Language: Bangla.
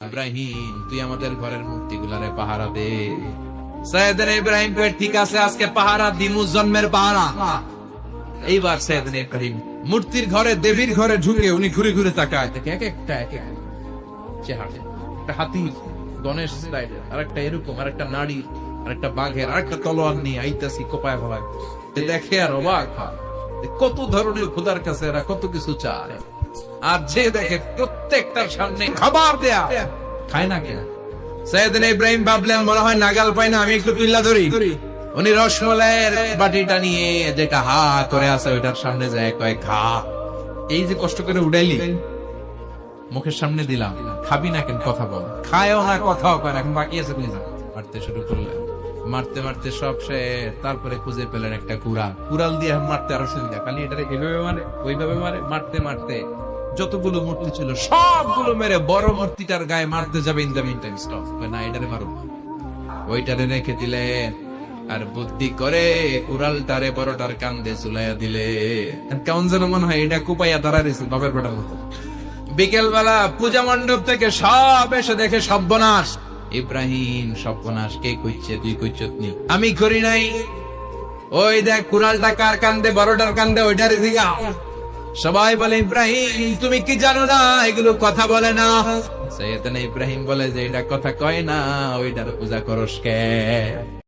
ইব্রাহিম, তুই আমাদের ঘরের মূর্তিগুলারে পাহারা দে। সৈয়দনা ইব্রাহিম কয়, ঠিক আছে, আজকে পাহারা দিমু, জন্মের পাহারা। এইবার সৈয়দনা ইব্রাহিম মূর্তির ঘরে, দেবীর ঘরে ঢুকে উনি ঘুরে ঘুরে তাকায়, দেখে এক একটা চেহারা, একটা হাতি গণেশ স্টাইলের, আর একটা এরকম, আর একটা নারী, আর একটা বাঘের, আর একটা তলোয়ার নিয়ে আইতাছি কোপায় ফলায়। দেখে আর অবাক হয়, কত ধরনের খোদার কাছে এরা কত কিছু চায়। আর যে দেখে প্রত্যেকটার সামনে খাবার দেয়া, খায় না কেন? সৈয়দনা ইব্রাহিম ভাবলেন, মনে হয় নাগাল পাই না, আমি একটু তুল্লা ধরি। উনি রসমলাইয়ের বাটিটা নিয়ে, যেটা হা করে আছে, ওইটার সামনে যায়, কয় খা। এই যে কষ্ট করে উড়াইলি, মুখের সামনে দিলাম, খাবি না কেন? কথা বল। খায়ও না, কথাও কয় না, এখন বাকি আছে প্লিজ। মারতে শুরু করলেন, মারতে মারতে সব শেষ। তারপরে খুঁজে পেলেন একটা কুড়াল, কুড়াল দিয়ে মারতে আরো সুবিধা, খালি এটারে এইভাবে মারে, ওইভাবে মারে। মারতে মারতে যতগুলো মূর্তি ছিল সবগুলো মেরে বড় মূর্তিটার গায়ে মারতে যাবে, in the meantime stop, না এটারে মারো, ওইটারে রেখে দিলেন। আর বুদ্ধি করে কুড়ালটারে বড়টার কান্দে ঝুলাইয়া দিলে। কেমন যেন মনে হয় এটা কুপাইয়া দাঁড়া দিয়েছে বাপের বেটার মতো। বিকেল বেলা পূজা মণ্ডপ থেকে সব এসে দেখে সর্বনাশ। ইব্রাহিম, সর্বনাশ কে কইছে? তুই কইছত নি? আমি করি নাই। ওই দেখ কুড়ালটা কার কান্দে, বড়টার কান্দে, ওইটারে দিগা। সবাই বলে, ইব্রাহিম তুমি কি জানো না এগুলো কথা বলে না? সৈয়দনা ইব্রাহিম বলে যে এটা কথা কয় না, ওইটার পূজা করস কে?